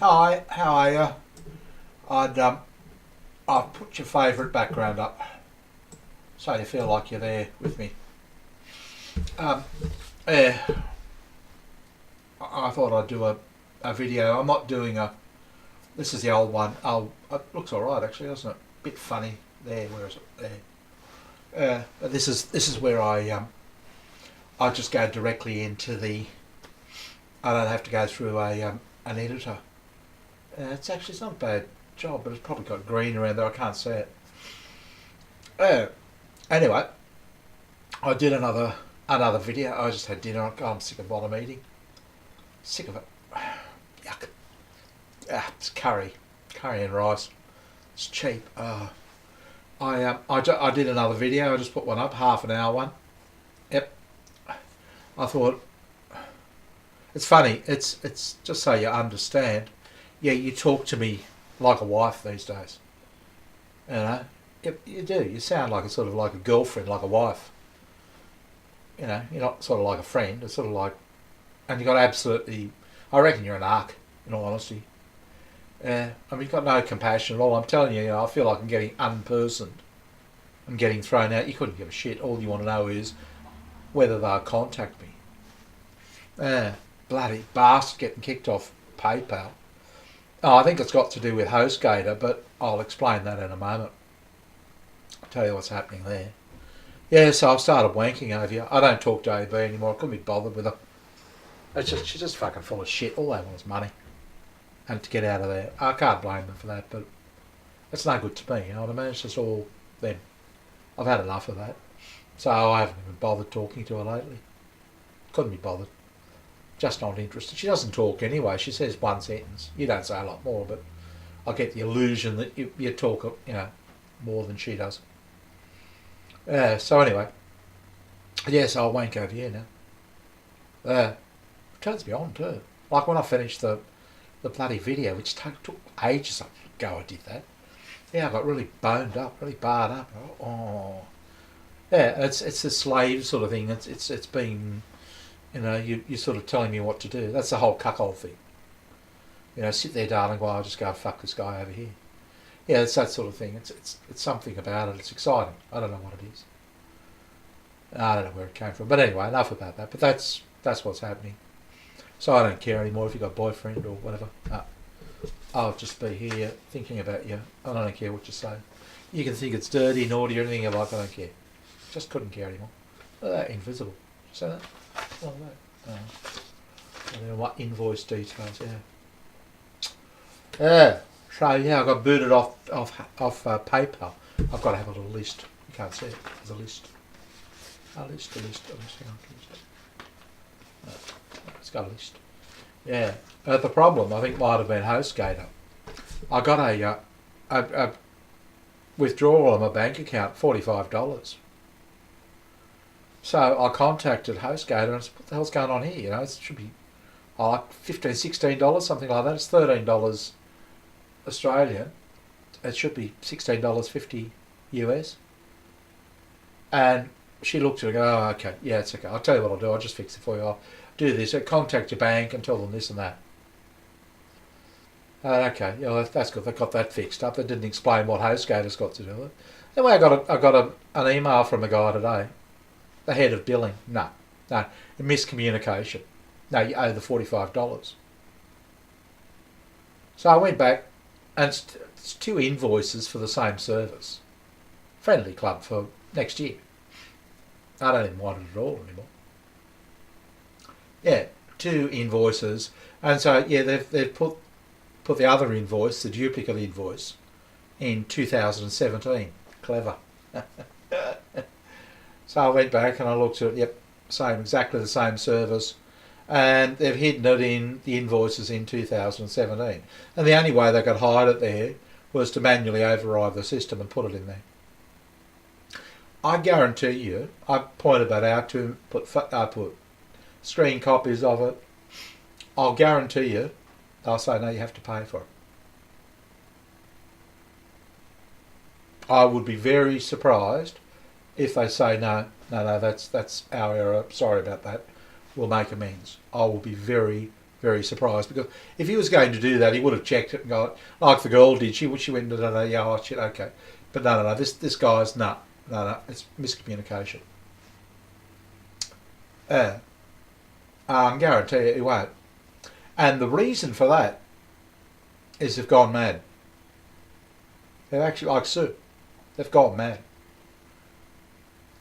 Hi, how are you? I've put your favourite background up, so you feel like you're there with me. Um, yeah, I thought I'd do a video. I'm not doing a. This is the old one. It looks all right actually, doesn't it? Bit funny there. Where is it? There. But this is where I just go directly into the. I don't have to go through an editor. It's not a bad job, but it's probably got green around there. I can't see it. Uh, Anyway, I did another video. I just had dinner. I'm sick of what I'm eating. Sick of it. Yuck. It's curry and rice. It's cheap. I did another video. I just put one up, half an hour one. Yep. I thought it's funny. It's just so you understand. Yeah, you talk to me like a wife these days. You know, you do. You sound like a sort of like a girlfriend, like a wife. You know, you're not sort of like a friend. It's sort of like, and you got absolutely. I reckon you're an arc. In all honesty, I mean, you've got no compassion at all. I'm telling you, I feel like I'm getting unpersoned. I'm getting thrown out. You couldn't give a shit. All you want to know is whether they'll contact me. Bloody bastard getting kicked off PayPal. Oh, I think it's got to do with HostGator, but I'll explain that in a moment. I'll tell you what's happening there. Yeah, so I've started wanking over you. I don't talk to AB anymore. I couldn't be bothered with her. She's just fucking full of shit. All they want is money. And to get out of there. I can't blame them for that, but it's no good to me, you know what I mean? It's just all them. I've had enough of that. So I haven't even bothered talking to her lately. Couldn't be bothered. Just not interested. She doesn't talk anyway. She says one sentence. You don't say a lot more, but I get the illusion that you talk, more than she does. So anyway, yes, I'll wank over here now. It turns me on too. Like when I finished the bloody video, which took ages ago, I did that. Yeah, I got really boned up, really barred up. Oh, yeah, it's a slave sort of thing. It's been, you're sort of telling me what to do. That's the whole cuckold thing. Sit there, darling, while I just go fuck this guy over here. Yeah, it's that sort of thing. It's something about it. It's exciting. I don't know what it is. I don't know where it came from. But anyway, enough about that. But that's what's happening. So I don't care anymore if you've got a boyfriend or whatever. No. I'll just be here thinking about you. I don't care what you say. You can think it's dirty, naughty, or anything you like. I don't care. Just couldn't care anymore. Look at that, invisible. You see that? Look at that. I don't know what invoice details. Yeah. So yeah, I got booted off PayPal. I've got to have a little list. You can't see it. There's a list. A list. No, it's got a list. Yeah. But the problem, I think, might have been HostGator. I got a withdrawal on my bank account, $45. So I contacted HostGator and said, what the hell's going on here? It should be like $15, $16, something like that. It's $13 Australian. It should be $16.50 US. And she looked at it and go, oh, okay, yeah, it's okay. I'll tell you what I'll do. I'll just fix it for you. I'll do this. I'll contact your bank and tell them this and that. Okay, yeah, that's good. They got that fixed up. They didn't explain what HostGator's got to do with it. Anyway, I got an email from a guy today, the head of billing. No, miscommunication. No, you owe the $45. So I went back, and it's 2 invoices for the same service. Friendly club for next year. I don't even want it at all anymore. Yeah, 2 invoices, and so yeah, they've put the other invoice, the duplicate invoice, in 2017. Clever. So I went back and I looked at it. Yep, exactly the same service, and they've hidden it in the invoices in 2017. And the only way they could hide it there was to manually override the system and put it in there. I guarantee you, I pointed that out to him, put screen copies of it. I'll guarantee you, they'll say, no, you have to pay for it. I would be very surprised if they say, no, that's our error, sorry about that, we'll make amends. I will be very, very surprised, because if he was going to do that, he would have checked it and gone, like the girl did. She went, no, yeah, oh shit, okay. But no. This guy's no. It's miscommunication. I can guarantee you he won't. And the reason for that is they've gone mad. They're actually like Sue. They've gone mad.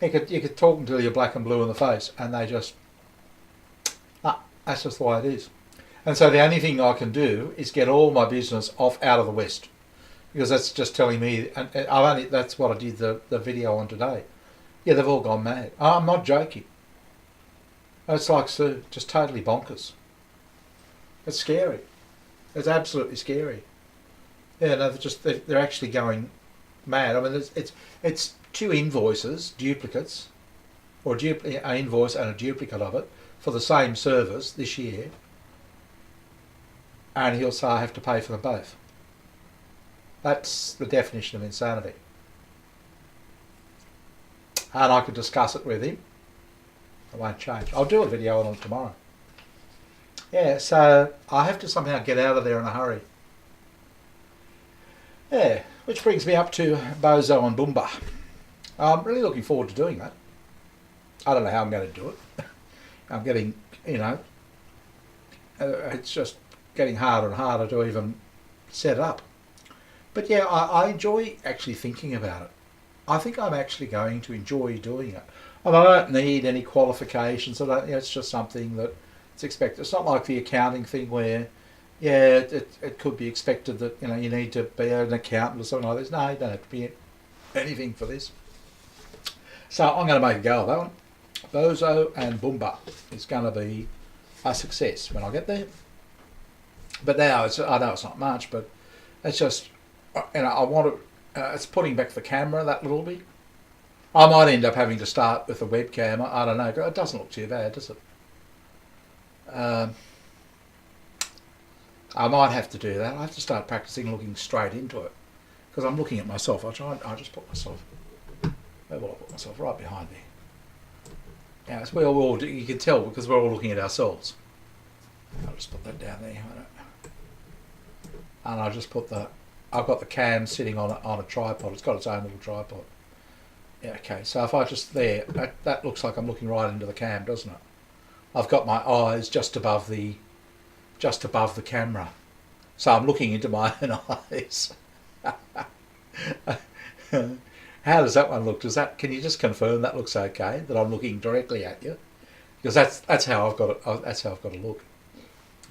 You could talk until you're black and blue in the face, and they just, that's just the way it is. And so the only thing I can do is get all my business out of the West, because that's just telling me, and that's what I did the video on today. Yeah, they've all gone mad. I'm not joking. It's like Sue, just totally bonkers. It's scary. It's absolutely scary. Yeah, no, they're actually going mad. I mean, it's 2 invoices, duplicates, or an invoice and a duplicate of it for the same service this year, and he'll say I have to pay for them both. That's the definition of insanity. And I could discuss it with him. It won't change. I'll do a video on it tomorrow. Yeah, so I have to somehow get out of there in a hurry. Yeah, which brings me up to Bozo and Boomba. I'm really looking forward to doing that. I don't know how I'm going to do it. I'm getting, it's just getting harder and harder to even set it up. But yeah, I enjoy actually thinking about it. I think I'm actually going to enjoy doing it. And I don't need any qualifications. It's just something that it's expected. It's not like the accounting thing where, yeah, it could be expected that you need to be an accountant or something like this. No, you don't have to be anything for this. So I'm going to make a go of that one. Bozo and Boomba is going to be a success when I get there. But now I know it's not much, but it's just I want to. It's putting back the camera that little bit. I might end up having to start with a webcam. I don't know. It doesn't look too bad, does it? I might have to do that. I have to start practicing looking straight into it, because I'm looking at myself. I just put myself. Where will I put myself? Right behind me. Yeah, it's where you can tell because we're all looking at ourselves. I'll just put that down there. And I'll just put I've got the cam sitting on a tripod. It's got its own little tripod. Yeah, okay. So if I just that looks like I'm looking right into the cam, doesn't it? I've got my eyes just above the camera, so I'm looking into my own eyes. How does that one look? Can you just confirm that looks okay? That I'm looking directly at you, because that's how I've got it. That's how I've got to look.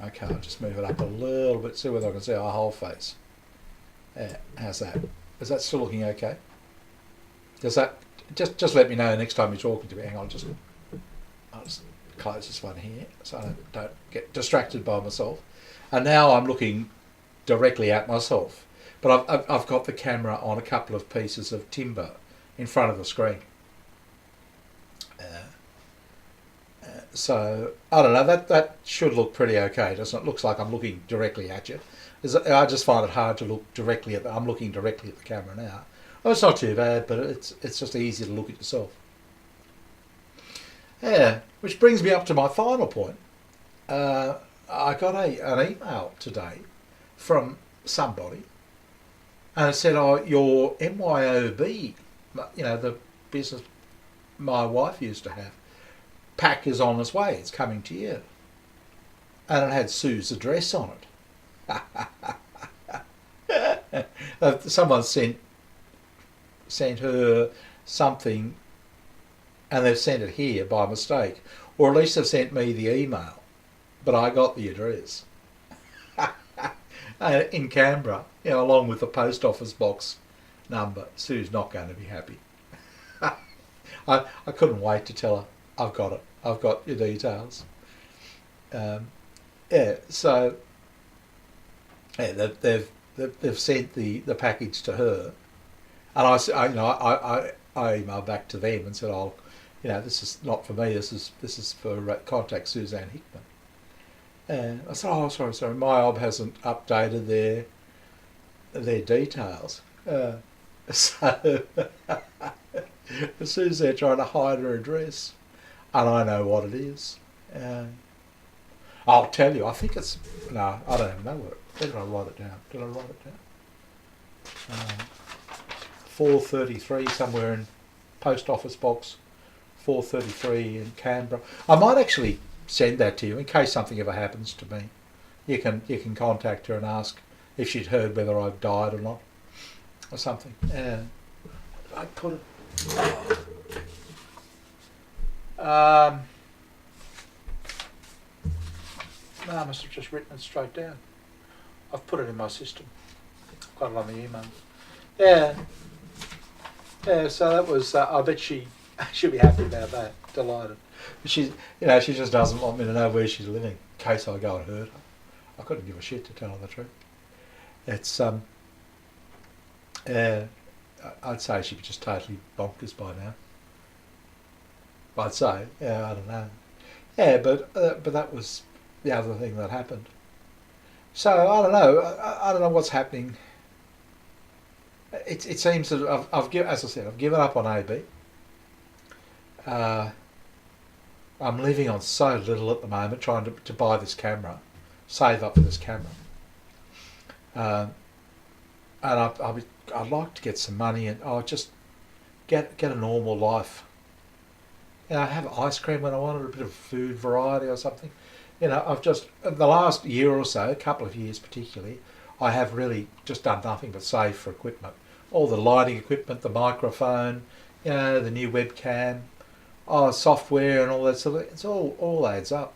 Okay, I'll just move it up a little bit, see whether I can see our whole face. Yeah, how's that? Is that still looking okay? Does that just let me know next time you're talking to me? Hang on, I'll just close this one here so I don't get distracted by myself. And now I'm looking directly at myself, but I've got the camera on a couple of pieces of timber in front of the screen. So I don't know, that should look pretty okay, doesn't it? Looks like I'm looking directly at you. I just find it hard to look directly at I'm looking directly at the camera now. Well, it's not too bad, but it's just easy to look at yourself. Yeah, which brings me up to my final point. I got an email today from somebody, and it said, "Oh, your MYOB, the business my wife used to have, pack is on its way. It's coming to you." And it had Sue's address on it. Someone sent her something, and they've sent it here by mistake, or at least they've sent me the email, but I got the address in Canberra, along with the post office box number. Sue's not going to be happy. I couldn't wait to tell her I've got it. I've got your details. So they've sent the package to her, and I emailed back to them and said, "Oh, this is not for me. This is for contact Suzanne Hickman." And I said, "Oh, sorry, my ob hasn't updated their details." So as soon as they're trying to hide her address, and I know what it is. I'll tell you. I think it's no. I don't even know what. Where did I write it down? Did I write it down? 433 somewhere in post office box 433 in Canberra. I might actually send that to you in case something ever happens to me. You can contact her and ask if she'd heard whether I've died or not, or something. I put it. No, I must have just written it straight down. I've put it in my system. Got it on the email. Yeah. Yeah, so that was, I bet she'll be happy about that, delighted. But she just doesn't want me to know where she's living in case I go and hurt her. I couldn't give a shit, to tell her the truth. It's, I'd say she'd be just totally bonkers by now. I'd say, yeah, I don't know. Yeah, but that was the other thing that happened. So I don't know. I don't know what's happening. It seems that I've given up on AB. I'm living on so little at the moment, trying to buy this camera, save up for this camera. And I'd like to get some money and I'll just get a normal life. Have ice cream when I want it, a bit of food variety or something. I've just, the last year or so, a couple of years particularly, I have really just done nothing but save for equipment. All the lighting equipment, the microphone, the new webcam, software and all that sort of thing. It's all adds up.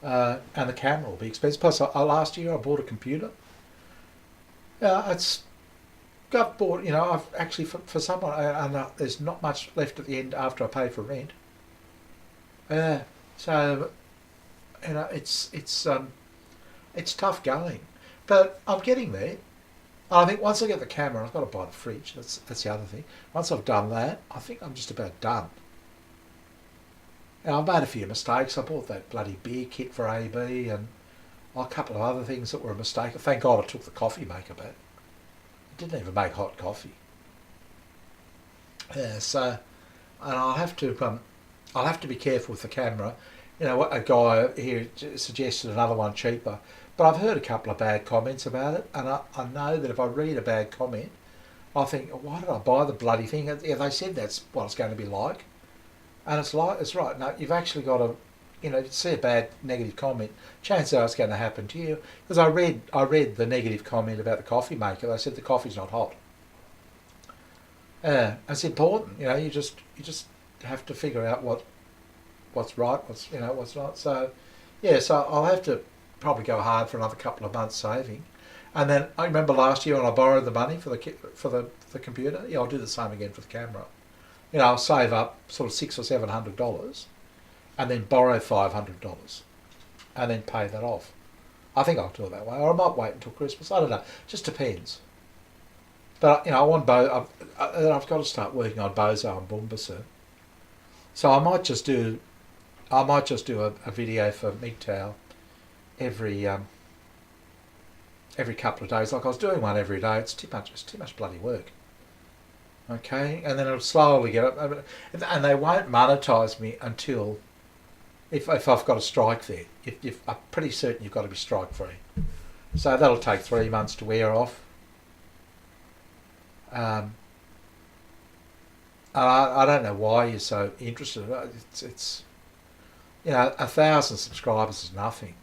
And the camera will be expensive. Plus, last year I bought a computer. I've bought, I've actually, for someone, and there's not much left at the end after I pay for rent. So, it's tough going. But I'm getting there. I think once I get the camera, I've got to buy the fridge. That's the other thing. Once I've done that, I think I'm just about done. I've made a few mistakes. I bought that bloody beer kit for AB and a couple of other things that were a mistake. Thank God I took the coffee maker back. It didn't even make hot coffee. So, and I'll have to be careful with the camera. A guy here suggested another one cheaper. But I've heard a couple of bad comments about it, and I know that if I read a bad comment, I think, why did I buy the bloody thing? Yeah, they said that's what it's going to be like. And it's right. No, you've actually got to, see a bad negative comment, chances are it's going to happen to you. Because I read the negative comment about the coffee maker. They said the coffee's not hot. It's important, you just have to figure out what's right, what's not. So, so I'll have to probably go hard for another couple of months saving, and then I remember last year when I borrowed the money for the computer. I'll do the same again for the camera. I'll save up sort of $600 or $700, and then borrow $500, and then pay that off. I think I'll do it that way, or I might wait until Christmas. I don't know. It just depends. But I want I've got to start working on Bozo and Boomba soon. So I might just do a video for MGTOW every couple of days. Like I was doing one every day. It's too much bloody work. Okay, and then it'll slowly get up, and they won't monetize me until if I've got a strike there. If I'm pretty certain you've got to be strike free, so that'll take 3 months to wear off. I don't know why you're so interested. It's 1,000 subscribers is nothing.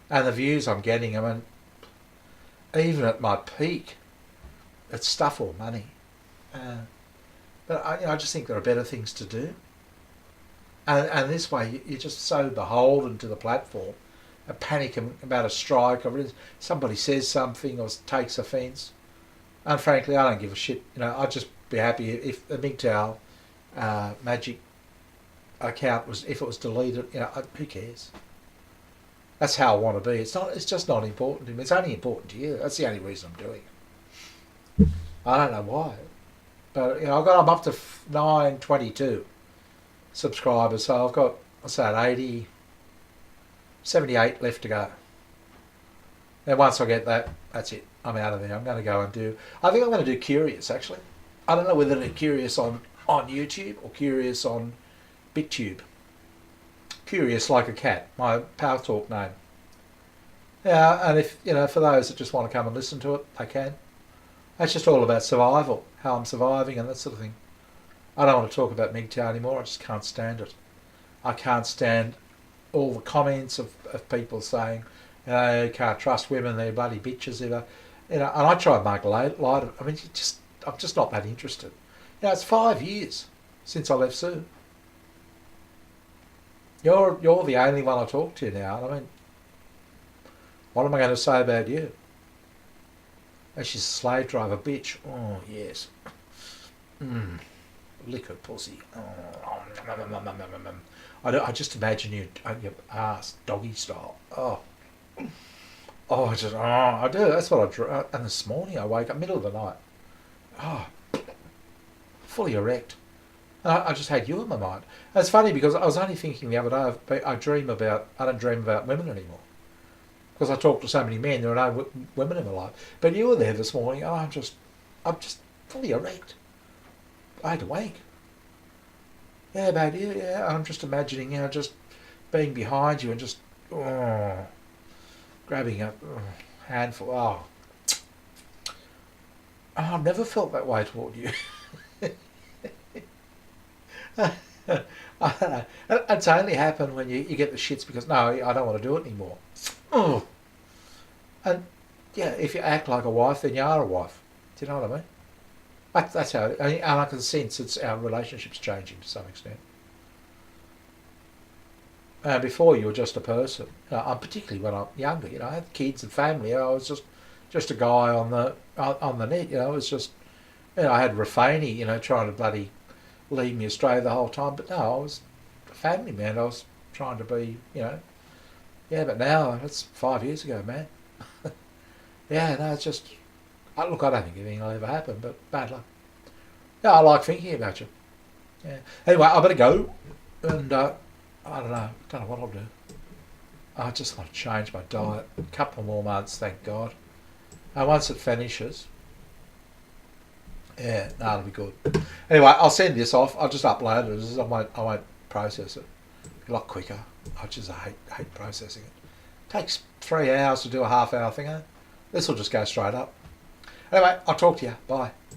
And the views I'm getting, even at my peak, it's stuff or money. But I just think there are better things to do. And this way, you're just so beholden to the platform. A panic about a strike, or somebody says something or takes offence. And frankly, I don't give a shit. I'd just be happy if the MGTOW Magic account if it was deleted. Who cares? That's how I want to be. It's just not important to me. It's only important to you. That's the only reason I'm doing it. I don't know why, but I'm up to 922 subscribers, so I've got 78 left to go. And once I get that, that's it. I'm out of there. I'm going to go and I think I'm going to do Curious actually. I don't know whether to do Curious on YouTube or Curious on BitTube. Curious like a cat, my Power Talk name. Yeah, and if, for those that just want to come and listen to it, they can. It's just all about survival, how I'm surviving and that sort of thing. I don't want to talk about MGTOW anymore, I just can't stand it. I can't stand all the comments of people saying, you can't trust women, they're bloody bitches, and I try and make light of it. I mean, I'm just not that interested. It's 5 years since I left Sue. You're the only one I talk to now. I mean, what am I going to say about you? And she's a slave driver bitch. Oh, yes. Liquor pussy. Oh. I just imagine you, your ass, doggy style. Oh. I do. That's what I do. And this morning I wake up, middle of the night. Oh, fully erect. I just had you in my mind. And it's funny because I was only thinking the other day, I don't dream about women anymore. Because I talk to so many men, there are no women in my life. But you were there this morning, and I'm just fully erect. I had to wank. Yeah, about you, yeah. I'm just imagining, just being behind you and just, grabbing a handful. Oh, I've never felt that way toward you. I don't know. It's only happened when you get the shits because, no, I don't want to do it anymore. Oh. And, if you act like a wife, then you are a wife. Do you know what I mean? That's how, and I can sense our relationship's changing to some extent. Before you were just a person, particularly when I'm younger, I had kids and family. I was just a guy on the net. It was just, I had Rafani, trying to bloody lead me astray the whole time. But no, I was a family man. I was trying to be, Yeah, but now that's 5 years ago, man. Yeah, no, it's just. Look, I don't think anything will ever happen, but bad luck. Yeah, I like thinking about you. Yeah. Anyway, I better go, and I don't know what I'll do. I just want to change my diet. A couple more months, thank God. And once it finishes, it'll be good. Anyway, I'll send this off. I'll just upload it. I won't process it. A lot quicker. I hate processing it. Takes 3 hours to do a half-hour thing. This will just go straight up. Anyway, I'll talk to you. Bye.